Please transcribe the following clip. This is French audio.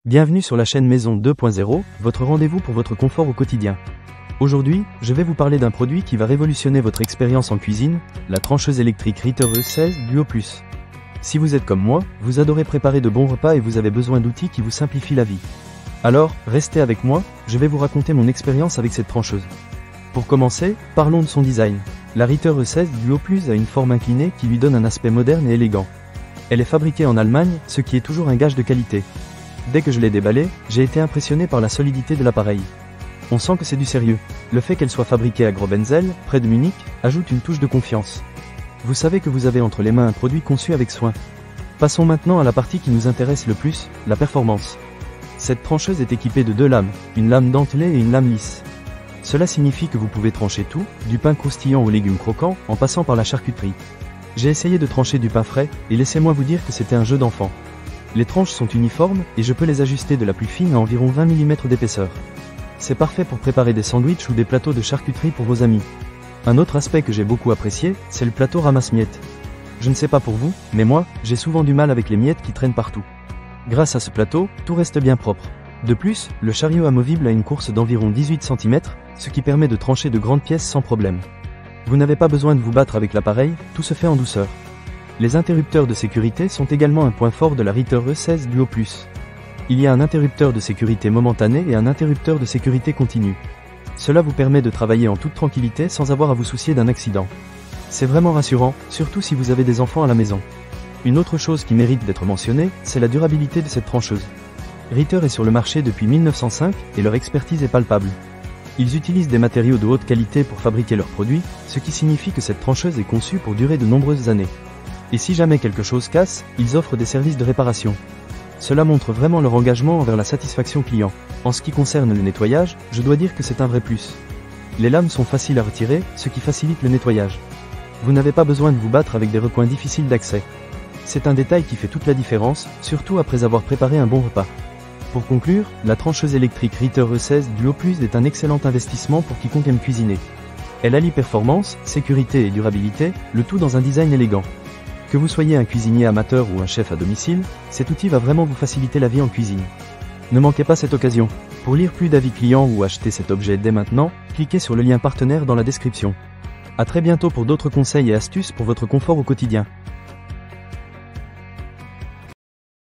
Bienvenue sur la chaîne Maison 2.0, votre rendez-vous pour votre confort au quotidien. Aujourd'hui, je vais vous parler d'un produit qui va révolutionner votre expérience en cuisine, la trancheuse électrique Ritter E16 Duo+. Si vous êtes comme moi, vous adorez préparer de bons repas et vous avez besoin d'outils qui vous simplifient la vie. Alors, restez avec moi, je vais vous raconter mon expérience avec cette trancheuse. Pour commencer, parlons de son design. La Ritter E16 Duo+ a une forme inclinée qui lui donne un aspect moderne et élégant. Elle est fabriquée en Allemagne, ce qui est toujours un gage de qualité. Dès que je l'ai déballée, j'ai été impressionné par la solidité de l'appareil. On sent que c'est du sérieux. Le fait qu'elle soit fabriquée à Grobenzell, près de Munich, ajoute une touche de confiance. Vous savez que vous avez entre les mains un produit conçu avec soin. Passons maintenant à la partie qui nous intéresse le plus, la performance. Cette trancheuse est équipée de deux lames, une lame dentelée et une lame lisse. Cela signifie que vous pouvez trancher tout, du pain croustillant aux légumes croquants, en passant par la charcuterie. J'ai essayé de trancher du pain frais, et laissez-moi vous dire que c'était un jeu d'enfant. Les tranches sont uniformes, et je peux les ajuster de la plus fine à environ 20 mm d'épaisseur. C'est parfait pour préparer des sandwichs ou des plateaux de charcuterie pour vos amis. Un autre aspect que j'ai beaucoup apprécié, c'est le plateau ramasse-miettes. Je ne sais pas pour vous, mais moi, j'ai souvent du mal avec les miettes qui traînent partout. Grâce à ce plateau, tout reste bien propre. De plus, le chariot amovible a une course d'environ 18 cm, ce qui permet de trancher de grandes pièces sans problème. Vous n'avez pas besoin de vous battre avec l'appareil, tout se fait en douceur. Les interrupteurs de sécurité sont également un point fort de la Ritter E16 Duo+. Il y a un interrupteur de sécurité momentané et un interrupteur de sécurité continu. Cela vous permet de travailler en toute tranquillité sans avoir à vous soucier d'un accident. C'est vraiment rassurant, surtout si vous avez des enfants à la maison. Une autre chose qui mérite d'être mentionnée, c'est la durabilité de cette trancheuse. Ritter est sur le marché depuis 1905 et leur expertise est palpable. Ils utilisent des matériaux de haute qualité pour fabriquer leurs produits, ce qui signifie que cette trancheuse est conçue pour durer de nombreuses années. Et si jamais quelque chose casse, ils offrent des services de réparation. Cela montre vraiment leur engagement envers la satisfaction client. En ce qui concerne le nettoyage, je dois dire que c'est un vrai plus. Les lames sont faciles à retirer, ce qui facilite le nettoyage. Vous n'avez pas besoin de vous battre avec des recoins difficiles d'accès. C'est un détail qui fait toute la différence, surtout après avoir préparé un bon repas. Pour conclure, la trancheuse électrique Ritter E16 Duo+ est un excellent investissement pour quiconque aime cuisiner. Elle allie performance, sécurité et durabilité, le tout dans un design élégant. Que vous soyez un cuisinier amateur ou un chef à domicile, cet outil va vraiment vous faciliter la vie en cuisine. Ne manquez pas cette occasion. Pour lire plus d'avis clients ou acheter cet objet dès maintenant, cliquez sur le lien partenaire dans la description. À très bientôt pour d'autres conseils et astuces pour votre confort au quotidien.